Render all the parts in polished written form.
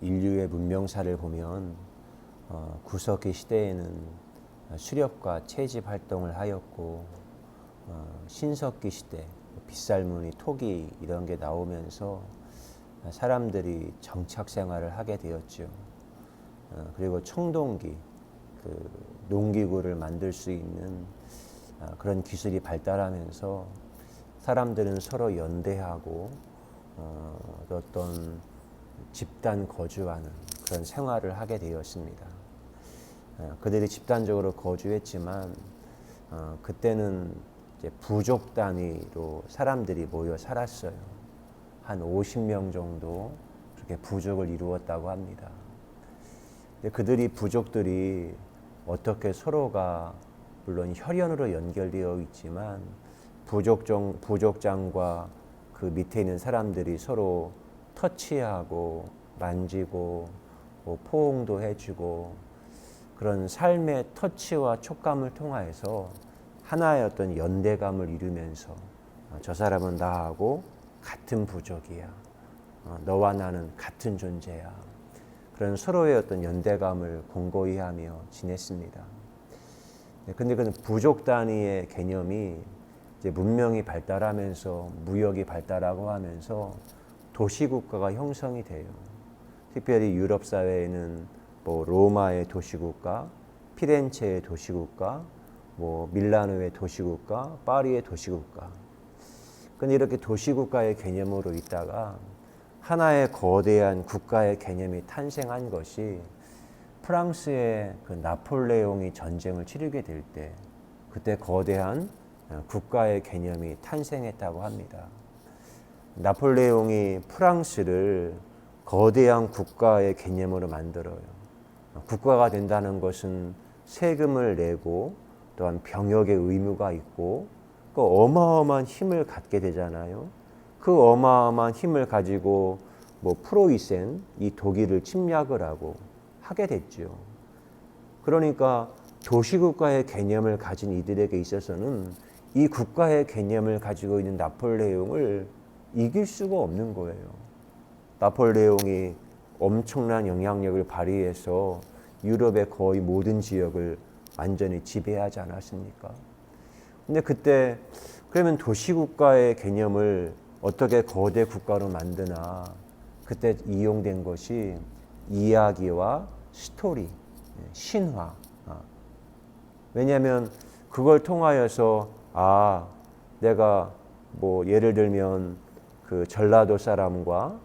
인류의 문명사를 보면 구석기 시대에는 수렵과 채집 활동을 하였고 신석기 시대 빗살무늬 토기 이런 게 나오면서 사람들이 정착 생활을 하게 되었죠. 그리고 청동기 농기구를 만들 수 있는 그런 기술이 발달하면서 사람들은 서로 연대하고 어떤 집단 거주하는 그런 생활을 하게 되었습니다. 그들이 집단적으로 거주했지만 그때는 이제 부족 단위로 사람들이 모여 살았어요. 한 50명 정도 그렇게 부족을 이루었다고 합니다. 근데 부족들이 어떻게 서로가 물론 혈연으로 연결되어 있지만 부족장과 그 밑에 있는 사람들이 서로 터치하고 만지고 포옹도 해주고 그런 삶의 터치와 촉감을 통하여서 하나의 어떤 연대감을 이루면서 저 사람은 나하고 같은 부족이야. 너와 나는 같은 존재야. 그런 서로의 어떤 연대감을 공고히 하며 지냈습니다. 근데 그 부족 단위의 개념이 이제 문명이 발달하면서 무역이 발달하고 하면서 도시국가가 형성이 돼요. 특별히 유럽 사회에는 로마의 도시국가, 피렌체의 도시국가, 밀라노의 도시국가, 파리의 도시국가. 근데 이렇게 도시국가의 개념으로 있다가 하나의 거대한 국가의 개념이 탄생한 것이 프랑스의 그 나폴레옹이 전쟁을 치르게 될 때 그때 거대한 국가의 개념이 탄생했다고 합니다. 나폴레옹이 프랑스를 거대한 국가의 개념으로 만들어요. 국가가 된다는 것은 세금을 내고 또한 병역의 의무가 있고 그 어마어마한 힘을 갖게 되잖아요. 그 어마어마한 힘을 가지고 프로이센 이 독일을 침략을 하게 됐죠. 그러니까 도시국가의 개념을 가진 이들에게 있어서는 이 국가의 개념을 가지고 있는 나폴레옹을 이길 수가 없는 거예요. 나폴레옹이 엄청난 영향력을 발휘해서 유럽의 거의 모든 지역을 완전히 지배하지 않았습니까? 근데 그때 그러면 도시국가의 개념을 어떻게 거대 국가로 만드나 그때 이용된 것이 이야기와 스토리, 신화. 왜냐하면 그걸 통하여서 내가 예를 들면 그 전라도 사람과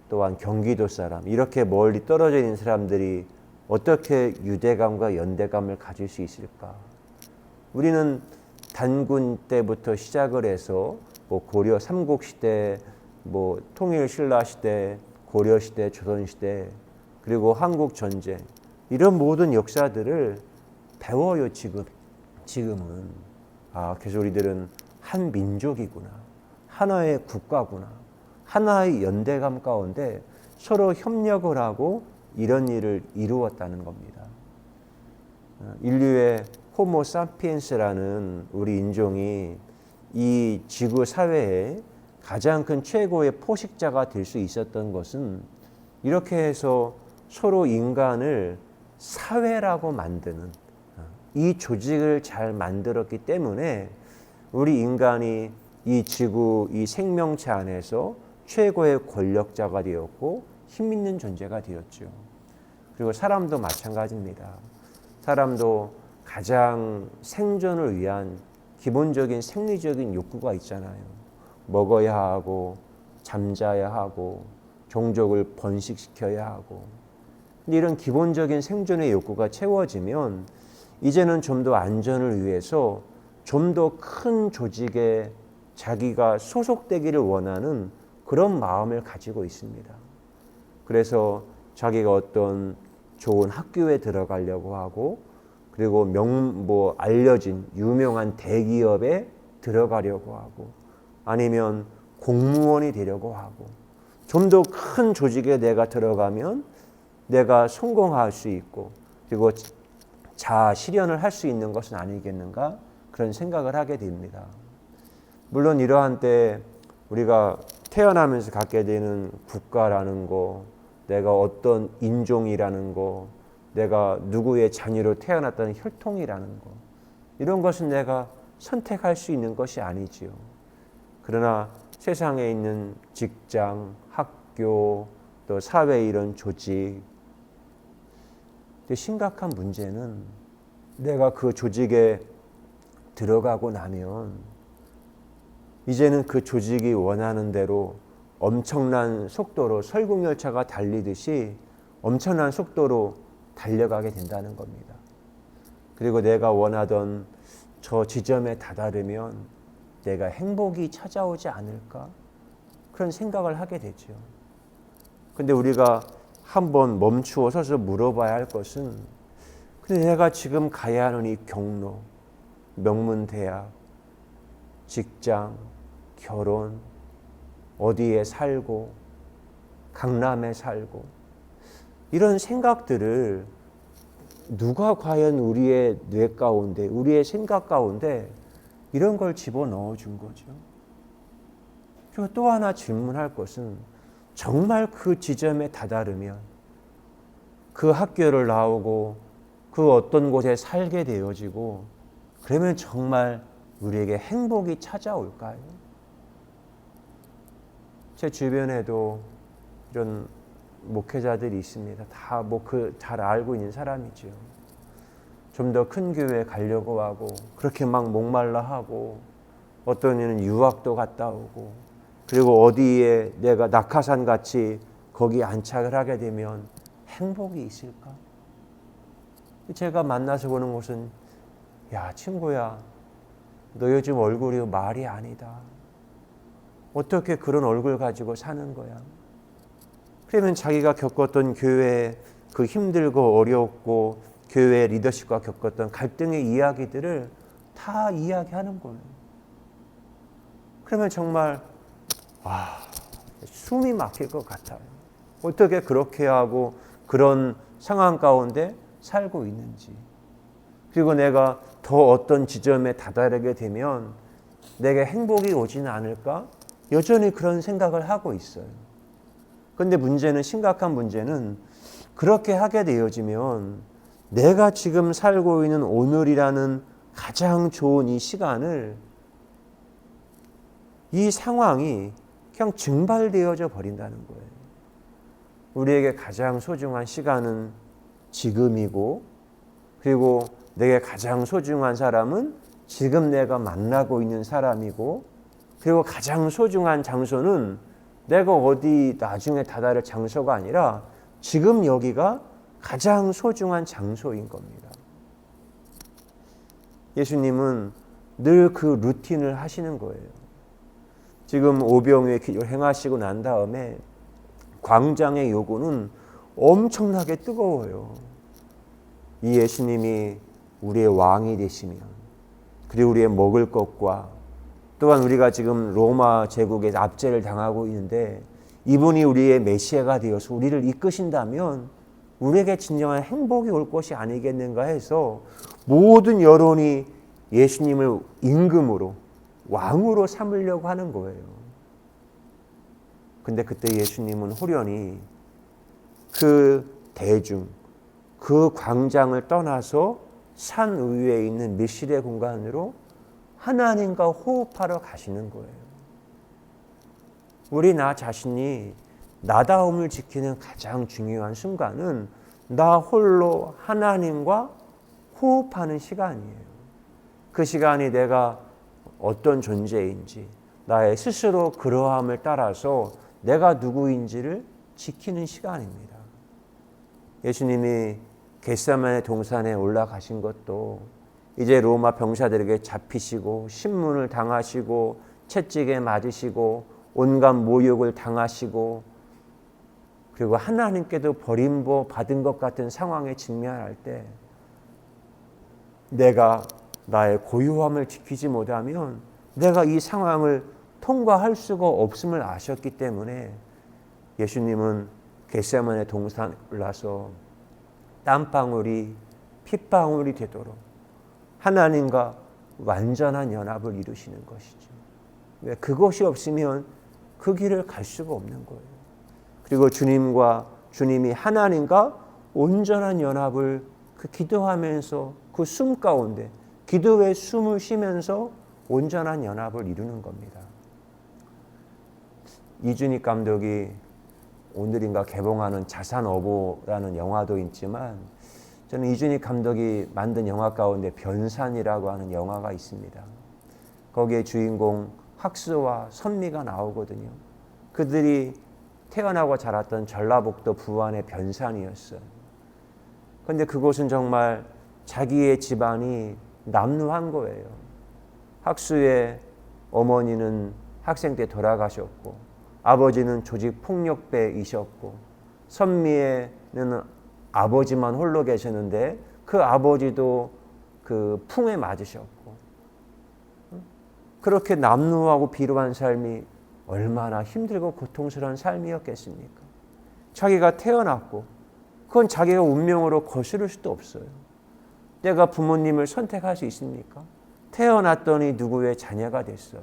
또한 경기도 사람 이렇게 멀리 떨어져 있는 사람들이 어떻게 유대감과 연대감을 가질 수 있을까? 우리는 단군 때부터 시작을 해서 고려 삼국시대, 통일신라시대, 고려시대, 조선시대 그리고 한국전쟁 이런 모든 역사들을 배워요. 지금은 그래서 우리들은 한 민족이구나, 하나의 국가구나, 하나의 연대감 가운데 서로 협력을 하고 이런 일을 이루었다는 겁니다. 인류의 호모 사피엔스라는 우리 인종이 이 지구 사회에 가장 큰 최고의 포식자가 될 수 있었던 것은 이렇게 해서 서로 인간을 사회라고 만드는 이 조직을 잘 만들었기 때문에 우리 인간이 이 지구, 이 생명체 안에서 최고의 권력자가 되었고 힘 있는 존재가 되었죠. 그리고 사람도 마찬가지입니다. 사람도 가장 생존을 위한 기본적인 생리적인 욕구가 있잖아요. 먹어야 하고 잠자야 하고 종족을 번식시켜야 하고. 근데 이런 기본적인 생존의 욕구가 채워지면 이제는 좀 더 안전을 위해서 좀 더 큰 조직에 자기가 소속되기를 원하는 그런 마음을 가지고 있습니다. 그래서 자기가 어떤 좋은 학교에 들어가려고 하고 그리고 알려진 유명한 대기업에 들어가려고 하고 아니면 공무원이 되려고 하고 좀 더 큰 조직에 내가 들어가면 내가 성공할 수 있고 그리고 자아 실현을 할 수 있는 것은 아니겠는가 그런 생각을 하게 됩니다. 물론 이러한 때 우리가 태어나면서 갖게 되는 국가라는 거 내가 어떤 인종이라는 거, 내가 누구의 자녀로 태어났다는 혈통이라는 거, 이런 것은 내가 선택할 수 있는 것이 아니지요. 그러나 세상에 있는 직장, 학교, 또 사회 이런 조직, 심각한 문제는 내가 그 조직에 들어가고 나면 이제는 그 조직이 원하는 대로 엄청난 속도로 설국열차가 달리듯이 엄청난 속도로 달려가게 된다는 겁니다. 그리고 내가 원하던 저 지점에 다다르면 내가 행복이 찾아오지 않을까? 그런 생각을 하게 되죠. 근데 우리가 한번 멈추어 서서 물어봐야 할 것은, 근데 내가 지금 가야 하는 이 경로, 명문대학, 직장, 결혼, 어디에 살고, 강남에 살고, 이런 생각들을 누가 과연 우리의 뇌 가운데, 우리의 생각 가운데 이런 걸 집어넣어 준 거죠. 그리고 또 하나 질문할 것은, 정말 그 지점에 다다르면, 그 학교를 나오고 그 어떤 곳에 살게 되어지고, 그러면 정말 우리에게 행복이 찾아올까요? 제 주변에도 이런 목회자들이 있습니다. 다 잘 알고 있는 사람이죠. 좀 더 큰 교회에 가려고 하고, 그렇게 막 목말라 하고, 어떤 이는 유학도 갔다 오고, 그리고 어디에 내가 낙하산 같이 거기 안착을 하게 되면 행복이 있을까? 제가 만나서 보는 것은, 야, 친구야, 너 요즘 얼굴이 말이 아니다. 어떻게 그런 얼굴 가지고 사는 거야? 그러면 자기가 겪었던 교회의 그 힘들고 어렵고 교회 리더십과 겪었던 갈등의 이야기들을 다 이야기하는 거예요. 그러면 정말 숨이 막힐 것 같아요. 어떻게 그렇게 하고 그런 상황 가운데 살고 있는지. 그리고 내가 더 어떤 지점에 다다르게 되면 내게 행복이 오지는 않을까? 여전히 그런 생각을 하고 있어요. 그런데 문제는, 심각한 문제는, 그렇게 하게 되어지면 내가 지금 살고 있는 오늘이라는 가장 좋은 이 시간을, 이 상황이 그냥 증발되어져 버린다는 거예요. 우리에게 가장 소중한 시간은 지금이고, 그리고 내게 가장 소중한 사람은 지금 내가 만나고 있는 사람이고, 그리고 가장 소중한 장소는 내가 어디 나중에 다다를 장소가 아니라 지금 여기가 가장 소중한 장소인 겁니다. 예수님은 늘 그 루틴을 하시는 거예요. 지금 오병이의 기적을 행하시고 난 다음에 광장의 요구는 엄청나게 뜨거워요. 이 예수님이 우리의 왕이 되시면, 그리고 우리의 먹을 것과, 또한 우리가 지금 로마 제국의 압제를 당하고 있는데 이분이 우리의 메시아가 되어서 우리를 이끄신다면 우리에게 진정한 행복이 올 것이 아니겠는가 해서 모든 여론이 예수님을 임금으로, 왕으로 삼으려고 하는 거예요. 근데 그때 예수님은 호련히 그 대중, 그 광장을 떠나서 산 위에 있는 밀실의 공간으로 하나님과 호흡하러 가시는 거예요. 우리 나 자신이 나다움을 지키는 가장 중요한 순간은 나 홀로 하나님과 호흡하는 시간이에요. 그 시간이 내가 어떤 존재인지, 나의 스스로 그러함을 따라서 내가 누구인지를 지키는 시간입니다. 예수님이 겟세마네 동산에 올라가신 것도 이제 로마 병사들에게 잡히시고 신문을 당하시고 채찍에 맞으시고 온갖 모욕을 당하시고, 그리고 하나님께도 버림받은 것 같은 상황에 직면할 때 내가 나의 고요함을 지키지 못하면 내가 이 상황을 통과할 수가 없음을 아셨기 때문에 예수님은 겟세마네 동산에 올라서 땀방울이 핏방울이 되도록 하나님과 완전한 연합을 이루시는 것이죠. 그것이 없으면 그 길을 갈 수가 없는 거예요. 그리고 주님과 주님이 하나님과 온전한 연합을 그 기도하면서 그 숨 가운데 기도의 숨을 쉬면서 온전한 연합을 이루는 겁니다. 이준익 감독이 오늘인가 개봉하는 자산어보라는 영화도 있지만 저는 이준익 감독이 만든 영화 가운데 변산이라고 하는 영화가 있습니다. 거기에 주인공 학수와 선미가 나오거든요. 그들이 태어나고 자랐던 전라북도 부안의 변산이었어요. 그런데 그곳은 정말 자기의 집안이 남루한 거예요. 학수의 어머니는 학생 때 돌아가셨고 아버지는 조직 폭력배이셨고 선미에는 아버지만 홀로 계셨는데 그 아버지도 그 풍에 맞으셨고 그렇게 남루하고 비루한 삶이 얼마나 힘들고 고통스러운 삶이었겠습니까? 자기가 태어났고 그건 자기가 운명으로 거스를 수도 없어요. 내가 부모님을 선택할 수 있습니까? 태어났더니 누구의 자녀가 됐어요.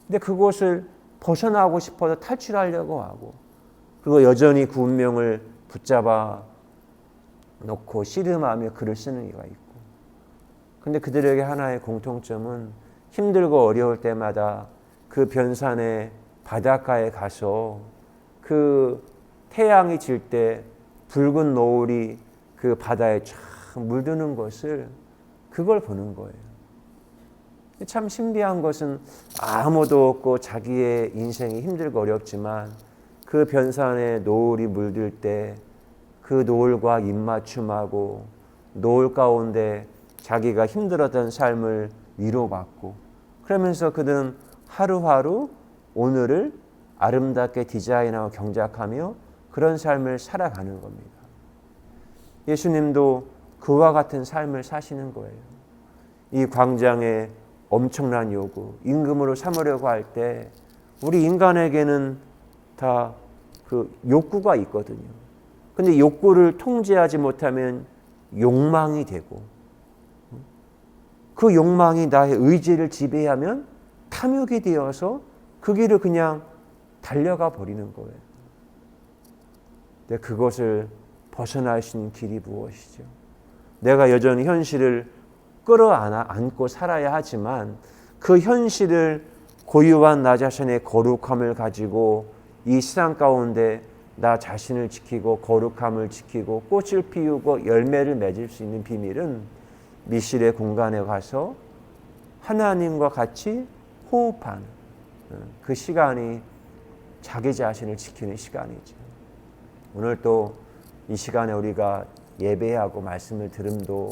근데 그곳을 벗어나고 싶어서 탈출하려고 하고 그리고 여전히 그 운명을 붙잡아 놓고 씨름하며 글을 쓰는 이가 있고 근데 그들에게 하나의 공통점은 힘들고 어려울 때마다 그 변산의 바닷가에 가서 그 태양이 질 때 붉은 노을이 그 바다에 쫙 물드는 것을 그걸 보는 거예요. 참 신비한 것은 아무도 없고 자기의 인생이 힘들고 어렵지만 그 변산에 노을이 물들 때 그 노을과 입맞춤하고 노을 가운데 자기가 힘들었던 삶을 위로받고 그러면서 그들은 하루하루 오늘을 아름답게 디자인하고 경작하며 그런 삶을 살아가는 겁니다. 예수님도 그와 같은 삶을 사시는 거예요. 이 광장에 엄청난 요구, 임금으로 삼으려고 할 때 우리 인간에게는 다 그 욕구가 있거든요. 근데 욕구를 통제하지 못하면 욕망이 되고 그 욕망이 나의 의지를 지배하면 탐욕이 되어서 그 길을 그냥 달려가 버리는 거예요. 근데 그것을 벗어날 수 있는 길이 무엇이죠? 내가 여전히 현실을 끌어안고 살아야 하지만 그 현실을 고유한 나 자신의 거룩함을 가지고 이 세상 가운데 나 자신을 지키고 거룩함을 지키고 꽃을 피우고 열매를 맺을 수 있는 비밀은 미실의 공간에 가서 하나님과 같이 호흡하는 그 시간이 자기 자신을 지키는 시간이죠. 오늘 또 이 시간에 우리가 예배하고 말씀을 들음도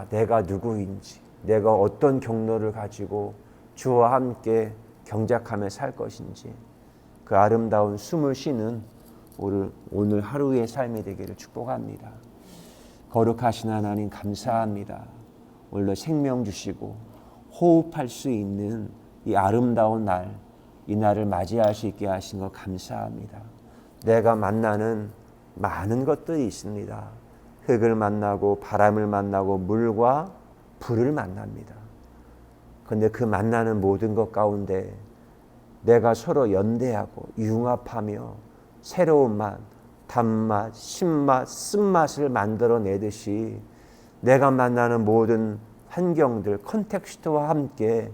내가 누구인지 내가 어떤 경로를 가지고 주와 함께 경작하며 살 것인지 그 아름다운 숨을 쉬는 오늘 하루의 삶이 되기를 축복합니다. 거룩하신 하나님 감사합니다. 오늘도 생명 주시고 호흡할 수 있는 이 아름다운 날, 이 날을 맞이할 수 있게 하신 것 감사합니다. 내가 만나는 많은 것들이 있습니다. 흙을 만나고 바람을 만나고 물과 불을 만납니다. 그런데 그 만나는 모든 것 가운데 내가 서로 연대하고 융합하며 새로운 맛, 단맛, 신맛, 쓴맛을 만들어내듯이 내가 만나는 모든 환경들, 컨텍스트와 함께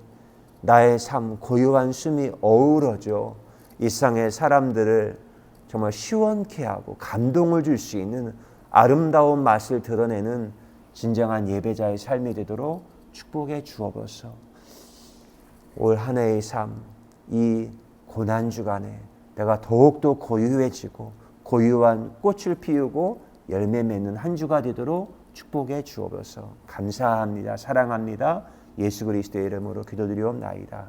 나의 삶, 고유한 숨이 어우러져 이 세상의 사람들을 정말 시원케 하고 감동을 줄 수 있는 아름다운 맛을 드러내는 진정한 예배자의 삶이 되도록 축복해 주옵소서. 올 한 해의 삶, 이 고난주간에 내가 더욱더 고유해지고 고유한 꽃을 피우고 열매 맺는 한 주가 되도록 축복해 주옵소서. 감사합니다. 사랑합니다. 예수 그리스도의 이름으로 기도드리옵나이다.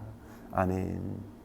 아멘.